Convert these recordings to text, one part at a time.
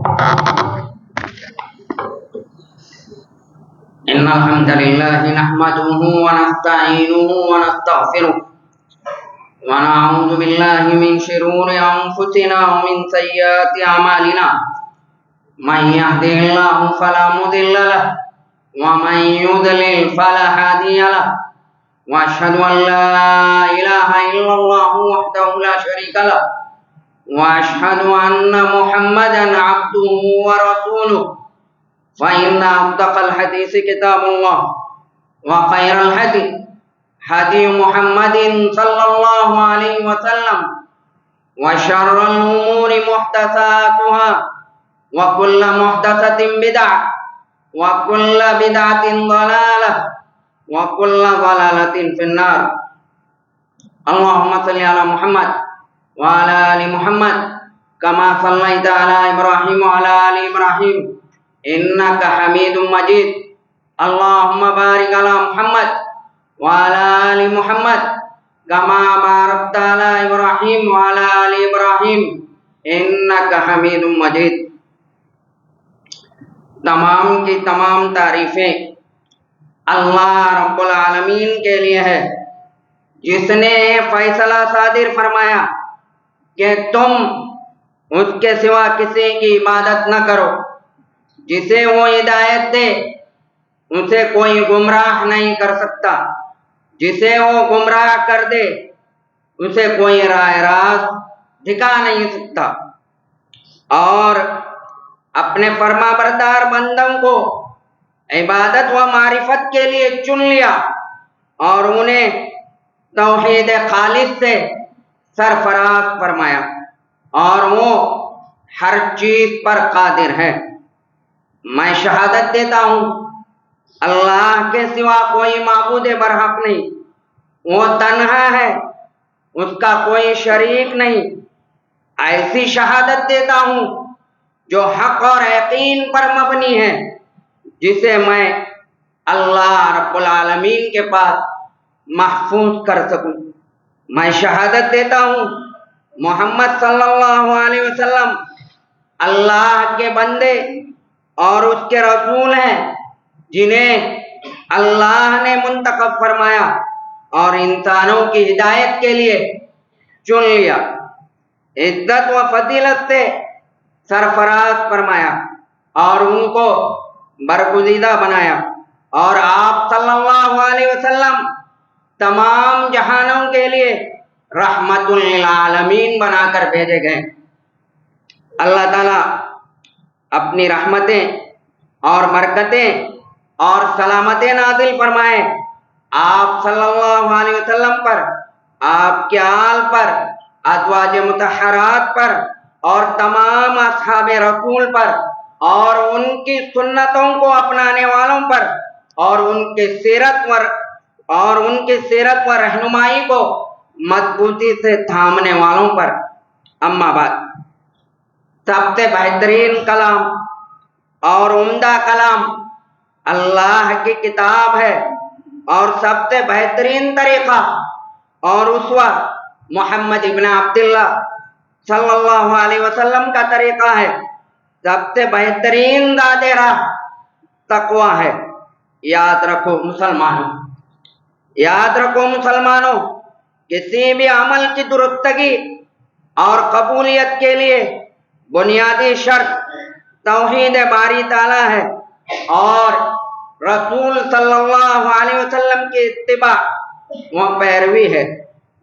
إن الحمد لله نحمده ونستعينه ونستغفره ونعوذ بالله من شرور أنفسنا ومن سيئات أعمالنا من يهده الله فلا مضل له ومن يضلل فلا هادي له وأشهد أن لا إله إلا الله وحده لا شريك له وأشهد أن محمدا عبده ورسوله فإن أصدق الحديث كتاب الله وخير الهدي هدي محمد صلى الله عليه وسلم وشر الأمور محدثاتها وكل محدثة بدعة وكل بدعة ضلالة وكل ضلالة في النار. اللهم صل على محمد وعلى آل محمد كما صليت على إبراهيم وعلى آل إبراهيم إنك حميد مجيد. اللهم بارك على محمد وعلى آل محمد كما باركت على إبراهيم وعلى آل إبراهيم إنك حميد مجيد. تمام کی تمام تعریفیں اللہ رب العالمین کے لیے ہے، جس نے فیصلہ صادر فرمایا کہ تم اس کے سوا کسی کی عبادت نہ کرو. جسے وہ ہدایت دے اسے کوئی گمراہ نہیں کر سکتا، جسے وہ گمراہ کر دے اسے کوئی راہ راست دکھا نہیں سکتا. اور اپنے فرما بردار بندوں کو عبادت و معرفت کے لیے چن لیا اور انہیں توحید خالص سے سرفراز فرمایا، اور وہ ہر چیز پر قادر ہے. میں شہادت دیتا ہوں اللہ کے سوا کوئی معبود برحق نہیں، وہ تنہا ہے، اس کا کوئی شریک نہیں. ایسی شہادت دیتا ہوں جو حق اور یقین پر مبنی ہے، جسے میں اللہ رب العالمین کے پاس محفوظ کر سکوں. میں شہادت دیتا ہوں محمد صلی اللہ علیہ وسلم اللہ کے بندے اور اس کے رسول ہیں، جنہیں اللہ نے منتخب فرمایا اور انسانوں کی ہدایت کے لیے چن لیا، عزت و فضیلت سے سرفراز فرمایا اور ان کو برگزیدہ بنایا. اور آپ صلی اللہ علیہ وسلم تمام جہانوں کے لیے رحمت للعالمین بنا کر بھیجے گئے. اللہ تعالیٰ اپنی رحمتیں اور برکتیں اور سلامتیں نازل فرمائے آپ صلی اللہ علیہ وسلم پر، آپ کے آل پر، ازواج مطہرات پر اور تمام اصحاب رسول پر اور ان کی سنتوں کو اپنانے والوں پر اور ان کے سیرت و رہنمائی کو مضبوطی سے تھامنے والوں پر. اما بعد، سب سے بہترین کلام اور عمدہ کلام اللہ کی کتاب ہے، اور سب سے بہترین طریقہ اور اسوہ محمد ابن عبداللہ صلی اللہ علیہ وسلم کا طریقہ ہے. سب سے بہترین داد راہ تقوی ہے. یاد رکھو مسلمانوں، کسی بھی عمل کی درستگی اور قبولیت کے لیے بنیادی شرط توحید باری تعالیٰ ہے اور رسول صلی اللہ علیہ وسلم کی اتباع و پیروی ہے.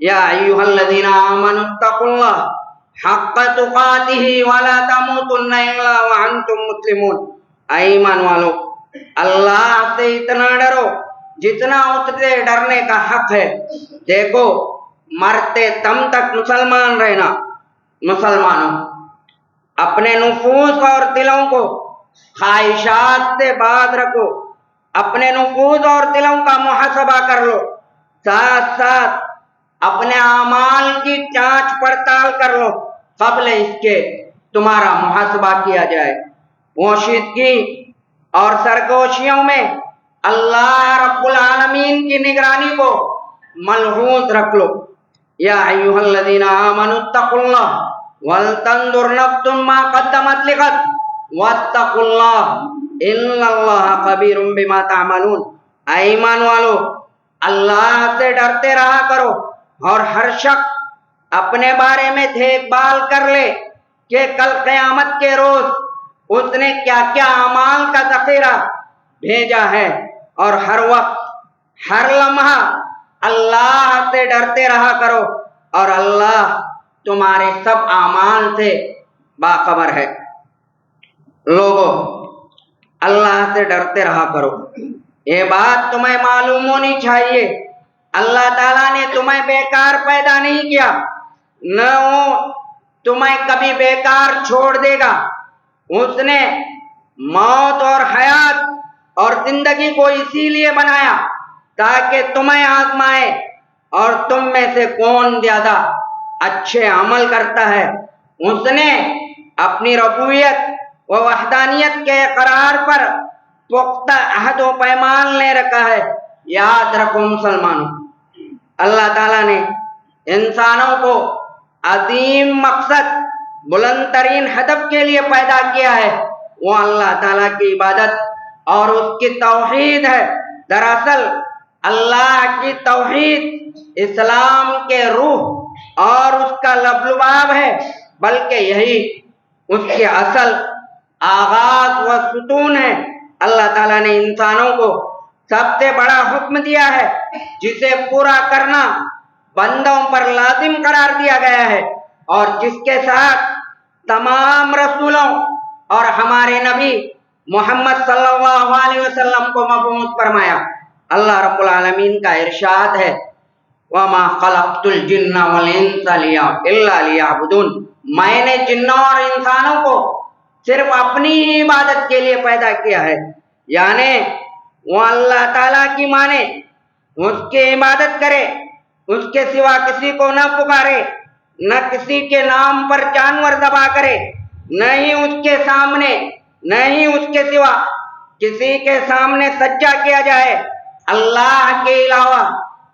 یا ایھا الذین آمنوا اتقوا اللہ حق تقاتہ ولا تموتن الا وانتم مسلمون. اے ایمان والو، اللہ سے اتنا ڈرو جتنا اس سے ڈرنے کا حق ہے. دیکھو، مرتے دم تک مسلمان رہنا. مسلمانوں، اپنے نفوس اور دلوں کو خواہشات سے باز رکھو. اپنے نفوس اور دلوں کا محاسبہ کر لو، ساتھ ساتھ اپنے اعمال کی جانچ پڑتال کر لو قبل اس کے تمہارا محاسبہ کیا جائے. پوشیدگی اور سرگوشیوں میں اللہ رب العالمین کی نگرانی کو ملحوظ رکھ لو. یا ایھا الذین آمنوا اتقوا اللہ ولتنظر نفس ما قدمت لغد واتقوا اللہ ان اللہ خبیر بما تعملون۔ اے ایمان والو، اللہ سے ڈرتے رہا کرو اور ہر شخص اپنے بارے میں دیکھ بھال کر لے کہ کل قیامت کے روز اس نے کیا کیا اعمال کا ذخیرہ بھیجا ہے، اور ہر وقت ہر لمحہ اللہ سے ڈرتے رہا کرو اور اللہ تمہارے سب اعمال سے باخبر ہے۔ لوگو، اللہ سے ڈرتے رہا کرو، یہ بات تمہیں معلوم ہونی چاہیے۔ اللہ تعالیٰ نے تمہیں بیکار پیدا نہیں کیا، نہ وہ تمہیں کبھی بیکار چھوڑ دے گا۔ اس نے موت اور حیات اور زندگی کو اسی لیے بنایا تاکہ تمہیں آزمائے اور تم میں سے کون زیادہ اچھے عمل کرتا ہے۔ اس نے اپنی ربوبیت و وحدانیت کے اقرار پر پختہ عہد و پیمان لے رکھا ہے۔ یاد رکھو مسلمانوں، اللہ تعالیٰ نے انسانوں کو عظیم مقصد، بلند ترین ہدف کے لیے پیدا کیا ہے، وہ اللہ تعالیٰ کی عبادت اور اس کی توحید ہے۔ دراصل اللہ کی توحید اسلام کے روح اور اس کا لب لباب ہے، بلکہ یہی اس کے اصل آغاز و ستون ہے۔ اللہ تعالیٰ نے انسانوں کو سب سے بڑا حکم دیا ہے جسے پورا کرنا بندوں پر لازم قرار دیا گیا ہے، اور جس کے ساتھ تمام رسولوں اور ہمارے نبی محمد صلی اللہ علیہ وسلم کو مبعوث فرمایا۔ اللہ رب العالمین کا ارشاد ہے، وَمَا خَلَقْتُ الْجِنَّ وَالْإِنسَ إِلَّا لِيَعْبُدُونَ، میں نے جنوں اور انسانوں کو صرف اپنی ہی عبادت کے لیے پیدا کیا ہے، یعنی وہ اللہ تعالیٰ کی مانے، اس کی عبادت کرے، اس کے سوا کسی کو نہ پکارے، نہ کسی کے نام پر جانور ذبح کرے، نہ ہی اس کے سامنے، نہ ہی اس کے سوا کسی کے سامنے سجدہ کیا جائے، اللہ کے علاوہ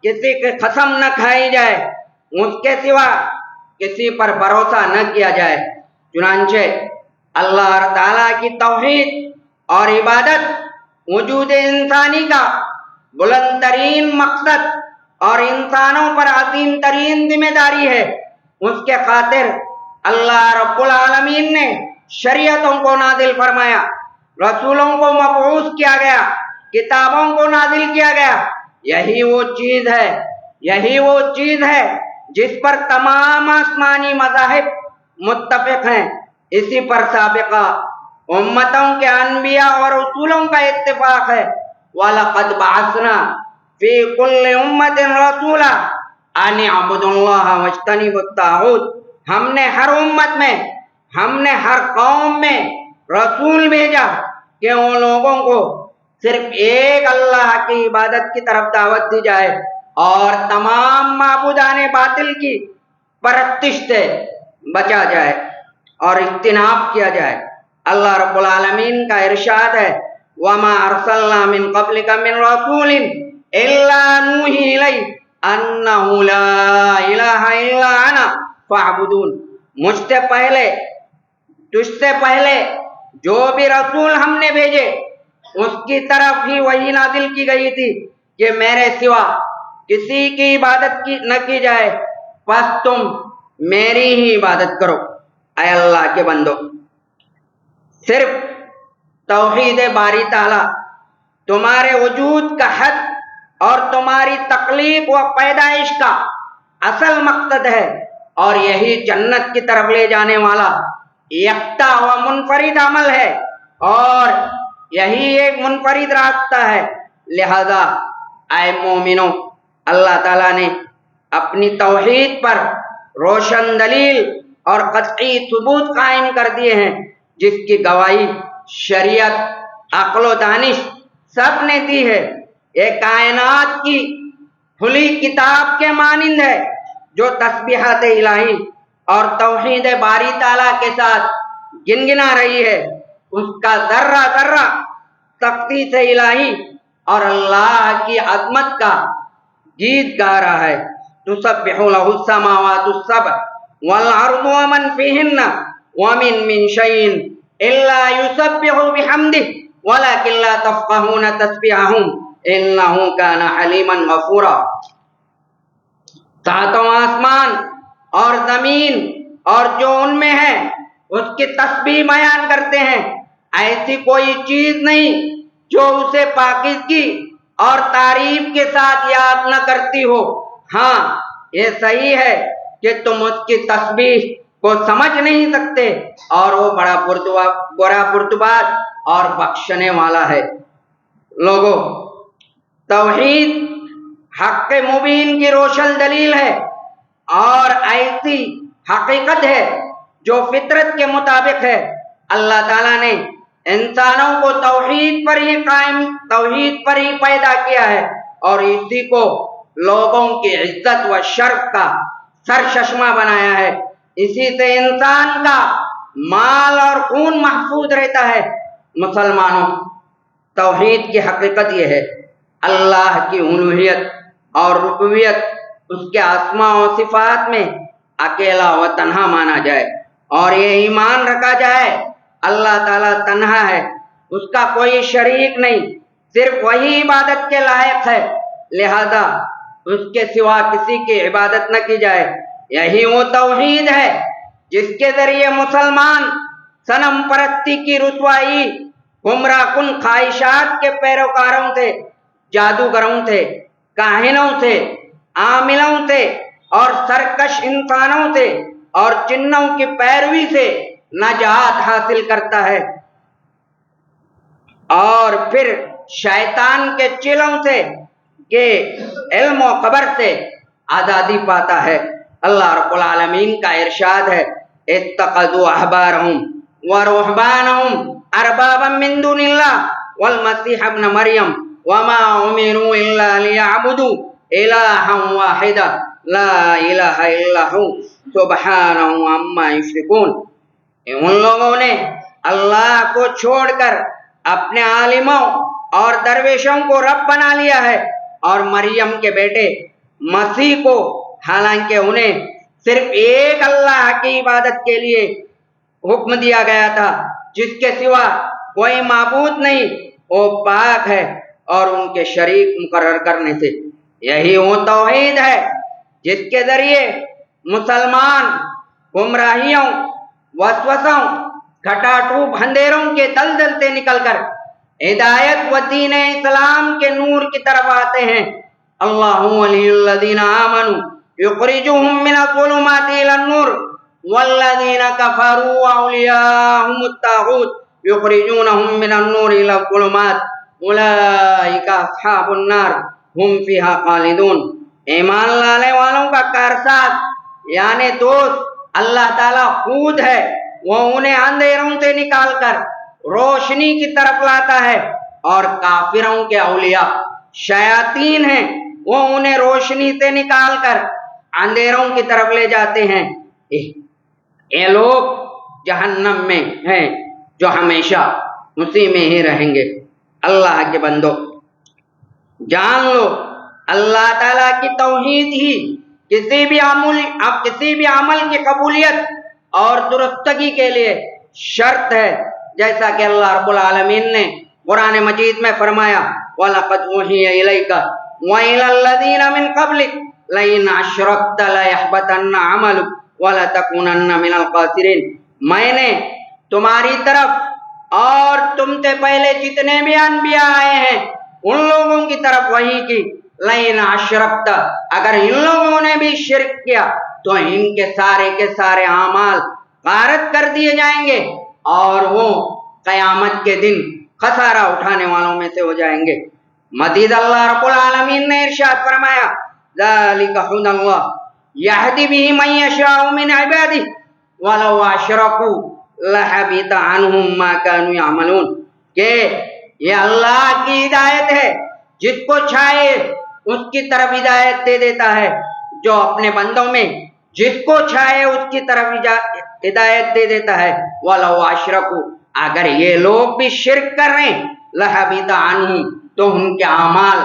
کسی کی قسم نہ کھائی جائے، اس کے سوا کسی پر بھروسہ نہ کیا جائے۔ چنانچہ اللہ تعالیٰ کی توحید اور عبادت وجود انسانی کا بلند ترین مقصد اور انسانوں پر عظیم ترین ذمہ داری ہے۔ اس کے خاطر اللہ رب العالمین نے شریعتوں کو نازل فرمایا، رسولوں کو مبعوث کیا گیا، کتابوں کو نازل کیا گیا۔ یہی وہ چیز ہے جس پر تمام آسمانی مذاہب متفق ہیں۔ اسی پر سابقہ امتوں کے انبیاء اور رسولوں کا اتفاق ہے۔ وَلَقَدْ بَعَثْنَا فِي كُلِّ أُمَّةٍ رَسُولًا أَنِ اعْبُدُوا اللَّهَ وَاجْتَنِبُوا الطَّاغُوتَ، ہم نے ہر امت میں، ہم نے ہر قوم میں رسول بھیجا کہ ان لوگوں کو صرف ایک اللہ کی عبادت کی طرف دعوت دی جائے اور تمام معبودان باطل کی پرستش سے بچا جائے اور اجتناب کیا جائے۔ اللہ رب العالمین کا ارشاد ہے، وَمَا أَرْسَلْنَا مِن قَبْلِكَ مِن رَّسُولٍ إِلَّا نُوحِي إِلَيْهِ أَنَّهُ لَا إِلَٰهَ إِلَّا أَنَا فَاعْبُدُونِ، مجھ سے پہلے، تجھ سے پہلے جو بھی رسول ہم نے بھیجے اس کی طرف ہی وحی نازل کی گئی تھی کہ میرے سوا کسی کی عبادت نہ کی جائے، پس تم میری ہی عبادت کرو۔ اے اللہ کے بندو، صرف توحید باری تعالیٰ تمہارے وجود کا حد اور تمہاری تخلیق و پیدائش کا اصل مقصد ہے، اور یہی جنت کی طرف لے جانے والا یکتا و منفرد عمل ہے، اور یہی ایک منفرد راستہ ہے۔ لہذا اے مومنوں، اللہ تعالیٰ نے اپنی توحید پر روشن دلیل اور قطعی ثبوت قائم کر دیے ہیں، جس کی گواہی شریعت، عقل و دانش سب نے دی ہے۔ یہ کائنات کی کھلی کتاب کے مانند ہے جو تسبیحات الہی اور توحید باری تعالیٰ کے ساتھ گنگنا رہی ہے۔ اس کا ذرہ ذرہ تقدیس الہی اور اللہ کی عظمت کا گیت گا رہا ہے۔ تسبح له السماوات السبع والارض ومن فيهن ومن شيء إلا يسبح بحمده ولكن لا تفقهون تسبيحهم إنه كان حليما غفورا. ساتوں آسمان اور زمین اور جو ان میں ہے اس کی تسبیح بیان کرتے ہیں. ایسی کوئی چیز نہیں جو اسے پاکیزگی اور تعریف کے ساتھ یاد نہ کرتی ہو. ہاں یہ صحیح ہے کہ تم اس کی تسبیح کو سمجھ نہیں سکتے اور وہ بڑا پرتباز اور بخشنے والا ہے. لوگو، توحید حق مبین کی روشن دلیل ہے اور ایسی حقیقت ہے جو فطرت کے مطابق ہے. اللہ تعالیٰ نے انسانوں کو توحید پر ہی پیدا کیا ہے اور اسی کو لوگوں کی عزت و شرف کا سرچشمہ بنایا ہے. اسی سے انسان کا مال اور خون محفوظ رہتا ہے. مسلمانوں، توحید کی حقیقت یہ ہے: اللہ کی الوہیت اور ربوبیت اس کے اسماء و صفات میں اکیلا و تنہا مانا جائے اور یہ ایمان رکھا جائے اللہ تعالیٰ تنہا ہے، اس کا کوئی شریک نہیں، صرف وہی عبادت کے لائق ہے، لہذا اس کے سوا کسی کی عبادت نہ کی جائے. یہی وہ توحید ہے جس کے ذریعے مسلمان صنم پرستی کی رسوائی، گمراہ کن خواہشات کے پیروکاروں سے، جادوگروں سے، کاہنوں سے، عاملوں سے اور سرکش انسانوں سے اور جنوں کی پیروی سے نجات حاصل کرتا ہے اور پھر شیطان کے چلوں سے کہ علم و خبر سے آزادی پاتا ہے. اللہ رب العالمین کا ارشاد ہے: اتخذوا احبارهم ورهبانهم اربابا من دون الله والمسيح ابن مريم وما امروا الا ليعبدوا الها واحدا لا الہ الا هو سبحانہ عما یشرکون. ان لوگوں نے اللہ کو چھوڑ کر اپنے عالموں اور درویشوں کو رب بنا لیا ہے اور مریم کے بیٹے مسیح کو، حالانکہ انہیں صرف ایک اللہ کی عبادت کے لیے حکم دیا گیا تھا جس کے سوا کوئی معبود نہیں، وہ پاک ہے اور ان کے شریک مقرر کرنے سے. یہی وہ توحید ہے جس کے ذریعے مسلمان گمراہیوں، وسوسوں، کھٹاٹوپ اندھیروں کے دلدل سے نکل کر ہدایت و دین اسلام کے نور کی طرف آتے ہیں. اللہ ولی الذین آمنوا یخرجهم من الظلمات الى النور والذین کفروا اولیاءهم الطاغوت یخرجونهم من النور الى الظلمات اولئک اصحاب النار ہم فیہا خالدون. ایمان لانے والوں کا کارساز یعنی دوست اللہ تعالیٰ خود ہے. وہ انہیں اندھیروں سے نکال کر روشنی کی طرف لاتا ہے اور کافروں کے اولیاء شیاطین ہیں، وہ انہیں روشنی سے نکال کر اندھیروں کی طرف لے جاتے ہیں. یہ لوگ جہنم میں ہیں جو ہمیشہ اسی میں ہی رہیں گے. اللہ کے بندو، جان لو اللہ تعالیٰ کی توحید ہی کسی بھی عمل کی قبولیت اور درستگی کے لیے شرط ہے، جیسا کہ اللہ رب العالمین نے قرآن مجید میں فرمایا: وَلَقَدْ أُوحِيَ إِلَيْكَ وَإِلَى الَّذِينَ مِنْ قَبْلِكَ لَئِنْ أَشْرَكْتَ لَيَحْبَطَنَّ عَمَلُكَ وَلَتَكُونَنَّ مِنَ الْخَاسِرِينَ. میں نے تمہاری طرف اور تم سے پہلے جتنے بھی انبیاء آئے ہیں ان لوگوں کی طرف وحی کی: لَئِنْ أَشْرَكْتَ، اگر ان لوگوں نے بھی شرک کیا تو ان کے سارے اعمال غارت کر دیے جائیں گے اور وہ قیامت کے دن خسارہ اٹھانے والوں میں سے ہو جائیں گے. مزید اللہ رب العالمین نے ارشاد فرمایا: ذَلِكَ هُدَى اللَّهِ يَهْدِي بِهِ مَن يَشَاءُ مِنْ عِبَادِهِ وَلَوْ أَشْرَكُوا لَحَبِطَ عَنْهُمْ مَا كَانُوا يَعْمَلُونَ. کہ یہ اللہ کی ہدایت ہے، جس کو چاہے اس کی طرف ہدایت دے دیتا ہے، جو اپنے بندوں میں جس کو چاہے اس کی طرف ہدایت دے دیتا ہے. وَلَوْ أَشْرَكُوا، اگر یہ لوگ بھی شرک کر رہے ہیں، لَحَبِطَ عَنْهُمْ، تو ان کے اعمال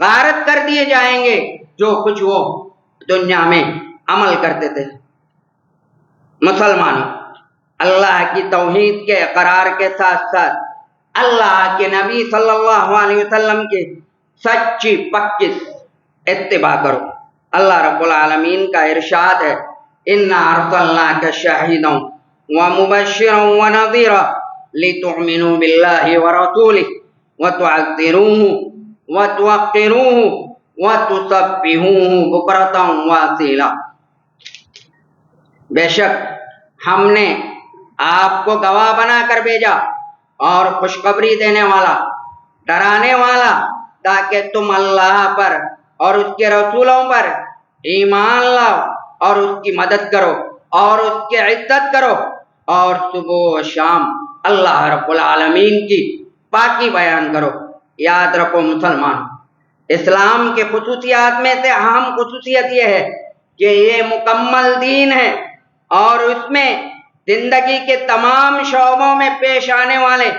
غارت کر دیے جائیں گے جو کچھ وہ دنیا میں عمل کرتے تھے. مسلمانوں، اللہ کی توحید کے اقرار کے ساتھ ساتھ اللہ کے نبی صلی اللہ علیہ وسلم کے سچی پکی اتباع کرو۔ اللہ رب العالمین کا ارشاد ہے اِنَّا أَرْسَلْنَاكَ شَاهِدًا وَمُبَشِّرًا وَنَذِيرًا لِتُؤْمِنُوا بِاللَّهِ وَرَسُولِهِ وَتُعَزِّرُوهُ وَتُوَقِّرُوهُ وَتُسَبِّحُوهُ بُكْرَةً وَأَصِيلًا۔ بے شک ہم نے آپ کو گواہ بنا کر بھیجا اور خوشخبری دینے والا، ڈرانے والا، تاکہ تم اللہ پر اور اس کے رسولوں پر ایمان لاؤ اور اس کی مدد کرو اور اس کی عزت کرو اور صبح و شام اللہ رب العالمین کی پاکی بیان کرو۔ یاد رکھو مسلمان، اسلام کے خصوصیات میں سے اہم خصوصیت یہ ہے کہ یہ مکمل دین ہے اور اس میں زندگی کے تمام شعبوں میں پیش آنے والے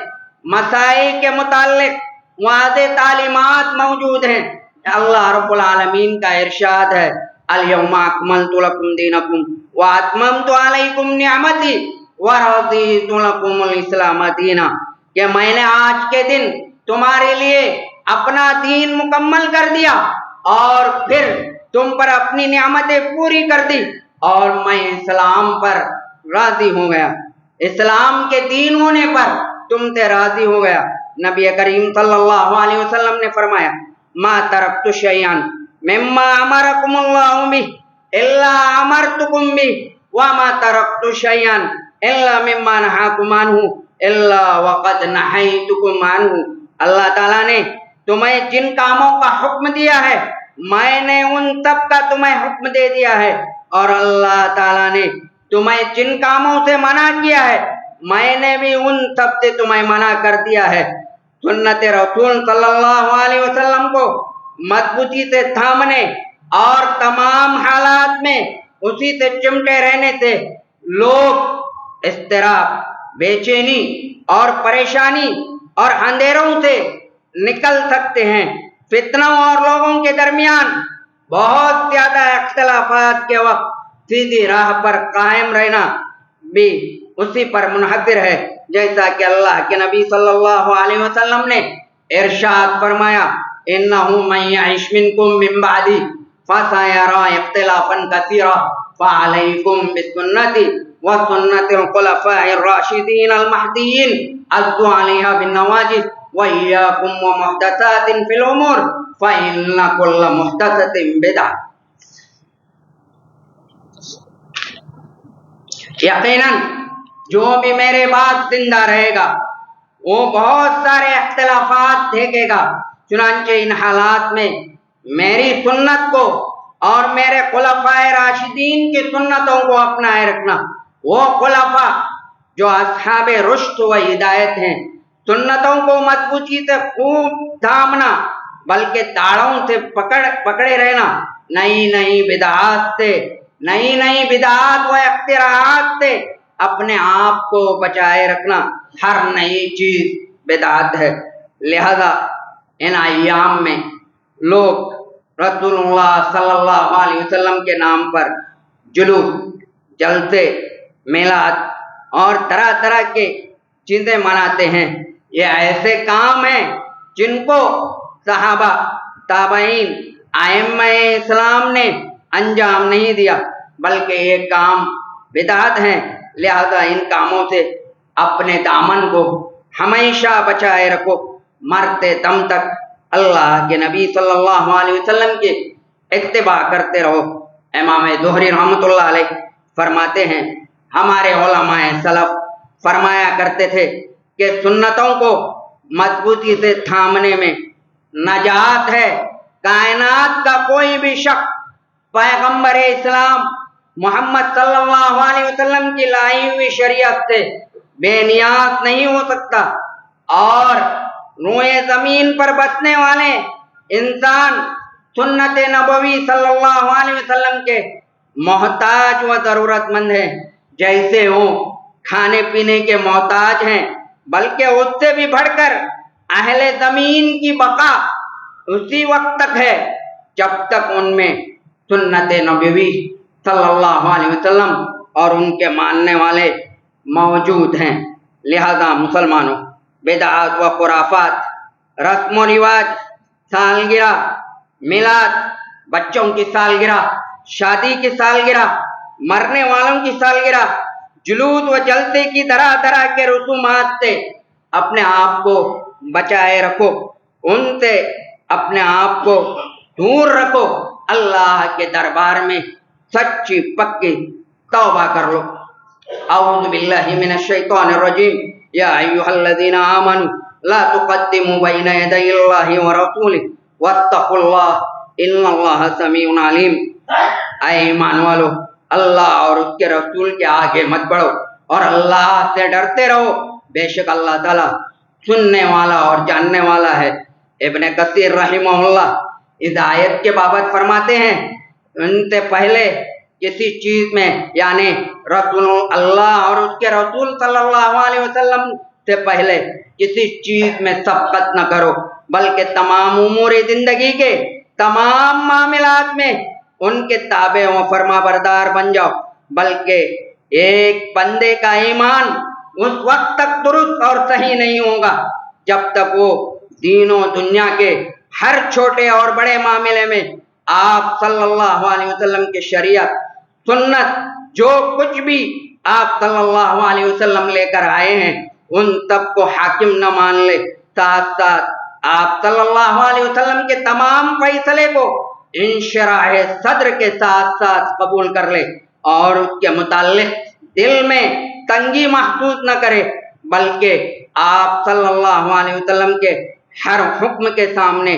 مسائل کے متعلق واضح تعلیمات موجود ہیں۔ اللہ رب العالمین کا ارشاد ہے اليوم اکملت لکم دینکم واتممت علیکم نعمتی ورضیت لکم الاسلام دینا، کہ میں نے آج کے دن تمہارے لیے اپنا دین مکمل کر دیا اور پھر تم پر اپنی نعمتیں پوری کر دی اور میں اسلام پر راضی ہو گیا، اسلام کے دین ہونے پر تم سے راضی ہو گیا۔ نبی کریم صلی اللہ علیہ وسلم نے فرمایا ما ترکت شیئا مما امرکم اللہ بہ الا امرتکم بہ وما ترکت شیئا الا مما نہاکم عنہ الا وقد نہیتکم عنہ۔ اللہ تعالیٰ نے تمہیں جن کاموں کا حکم دیا ہے میں نے ان سب کا تمہیں حکم دے دیا ہے، اور اللہ تعالیٰ نے تمہیں جن کاموں سے منع کیا ہے میں نے بھی ان سب سے تمہیں منع کر دیا ہے۔ سنت رسول صلی اللہ علیہ وسلم کو مضبوطی سے تھامنے اور تمام حالات میں اسی سے چمٹے رہنے سے لوگ اضطراب، بے چینی اور پریشانی اور اندھیروں سے نکل سکتے ہیں۔ فتنوں اور لوگوں کے درمیان بہت زیادہ اختلافات کے وقت سیدھی راہ پر قائم رہنا بھی اسی پر منحصر ہے، جیسا کہ اللہ کے نبی صلی اللہ علیہ وسلم نے ارشاد فرمایا انہ من یعش منکم من بعدی فسیری اختلافا کثیرا فعلیکم بسنتی وسنت الخلفاء الراشدین المہدیین عضوا علیہا بالنواجذ وإیاکم ومحدثات فی الامور فإن کل محدثۃ بدعہ۔ یقیناً جو بھی میرے بعد زندہ رہے گا وہ بہت سارے اختلافات دیکھے گا، چنانچہ ان حالات میں میری سنت کو اور میرے خلفائے راشدین کی سنتوں کو اپنائے رکھنا۔ وہ خلفاء جو اصحاب رشد و ہدایت ہیں، سنتوں کو مضبوطی سے خوب تھامنا بلکہ داڑھوں سے پکڑے رہنا، نئی بدعات و اختراعات سے اپنے آپ کو بچائے رکھنا۔ ہر نئی چیز بدعت ہے، لہذا ان ایام میں لوگ رسول اللہ صلی اللہ علیہ وسلم کے نام پر جلوس، جلسے، میلاد اور طرح طرح کے چیزیں مناتے ہیں۔ یہ ایسے کام ہیں جن کو صحابہ، تابعین، ائمہ اسلام نے انجام نہیں دیا، بلکہ یہ کام بدعت ہیں، لہذا ان کاموں سے اپنے دامن کو ہمیشہ بچائے رکھو، مرتے دم تک اللہ کے نبی صلی اللہ علیہ وسلم کی اتباع کرتے رہو۔ امام ظہری رحمۃ اللہ علیہ فرماتے ہیں ہمارے علماء سلف فرمایا کرتے تھے کہ سنتوں کو مضبوطی سے تھامنے میں نجات ہے۔ کائنات کا کوئی بھی شخص پیغمبر اسلام محمد صلی اللہ علیہ وسلم کی لائی ہوئی شریعت سے بے نیاز نہیں ہو سکتا، اور روئے زمین پر بسنے والے انسان سنت نبوی صلی اللہ علیہ وسلم کے محتاج و ضرورت مند ہیں، جیسے وہ کھانے پینے کے محتاج ہیں، بلکہ اس سے بھی بڑھ کر اہل زمین کی بقا اسی وقت تک ہے جب تک ان میں سنت نبوی صلی اللہ علیہ وسلم اور ان کے ماننے والے موجود ہیں. لہذا مسلمانوں بدعات و خرافات، رسم و رواج، سالگرہ، میلاد، بچوں کی سالگرہ، شادی کی سالگرہ، مرنے والوں کی سالگرہ، جلوس و جلسے کی طرح طرح کے رسومات سے اپنے آپ کو بچائے رکھو، ان سے اپنے آپ کو دور رکھو. اللہ کے دربار میں سچی پکی توبہ کر لو. اعوذ باللہ من الشیطان الرجیم. یا ایھا الذین آمنوا لا تقدموا بین یدی اللہ ورسولہ واتقوا اللہ ان اللہ سمیع علیم. اے ایمان والو، اللہ اور اس کے رسول کے آگے مت بڑھو اور اللہ سے ڈرتے رہو، بے شک اللہ تعالیٰ سننے والا اور جاننے والا ہے. ابن کثیر رحمہ اللہ اس آیت کے بابت فرماتے ہیں، ان سے پہلے کسی چیز میں، یعنی رسول اللہ اور اس کے رسول صلی اللہ علیہ وسلم سے پہلے کسی چیز میں سبقت نہ کرو، بلکہ تمام امور زندگی کے تمام معاملات میں ان کے تابع و فرما بردار بن جاؤ. بلکہ ایک بندے کا ایمان اس وقت تک درست اور صحیح نہیں ہوگا جب تک وہ دین و دنیا کے ہر چھوٹے اور بڑے معاملے میں آپ صلی اللہ علیہ وسلم کی شریعت، سنت، جو کچھ بھی آپ صلی اللہ علیہ وسلم لے کر آئے ہیں ان سب کو حاکم نہ مان لے. ساتھ ساتھ آپ صلی اللہ علیہ وسلم کے تمام فیصلے کو انشراح صدر کے ساتھ ساتھ قبول کر لے اور اس کے متعلق دل میں تنگی محسوس نہ کرے، بلکہ آپ صلی اللہ علیہ وسلم کے ہر حکم کے سامنے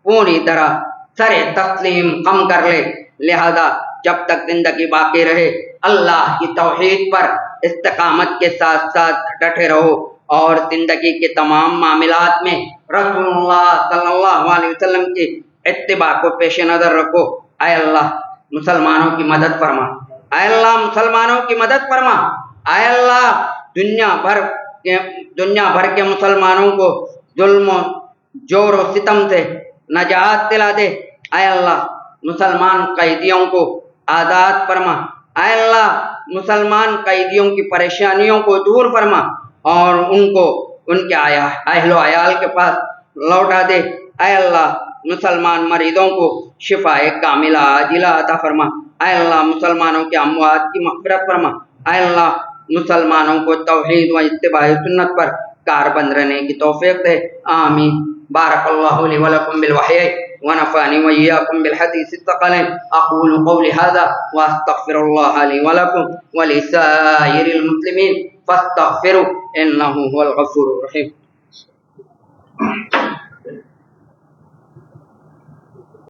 پوری طرح سر تسلیم خم کر لے. لہذا جب تک زندگی باقی رہے اللہ کی توحید پر استقامت کے ساتھ ساتھ ڈٹے رہو اور زندگی کے تمام معاملات میں رسول اللہ صلی اللہ علیہ وسلم کی اتباع کو پیش نظر رکھو. اے اللہ مسلمانوں کی مدد فرما، اے اللہ مسلمانوں کی مدد فرما، اے اللہ دنیا بھر کے مسلمانوں کو ظلم و جور و ستم سے نجات دلا دے. اے اللہ مسلمان قیدیوں کو آزاد فرما، اے اللہ مسلمان قیدیوں کی پریشانیوں کو دور فرما اور ان کو ان کے اہل و عیال کے پاس لوٹا دے. اے اللہ مسلمان مریضوں کو شفاء کاملہ عاجلہ عطا فرما. اے اللہ مسلمانوں کے اموات کی مغفرت فرما. اے اللہ مسلمانوں کو توحید و اتباع سنت پر کاربند رہنے کی توفیق دے. آمین. بارک اللہ لی ولکم بالوحی ونفعنی وإياكم بالحديث الثقلين. أقول قولي هذا وأستغفر الله لي ولكم ولسائر المسلمين فاستغفروا إنه هو الغفور الرحيم.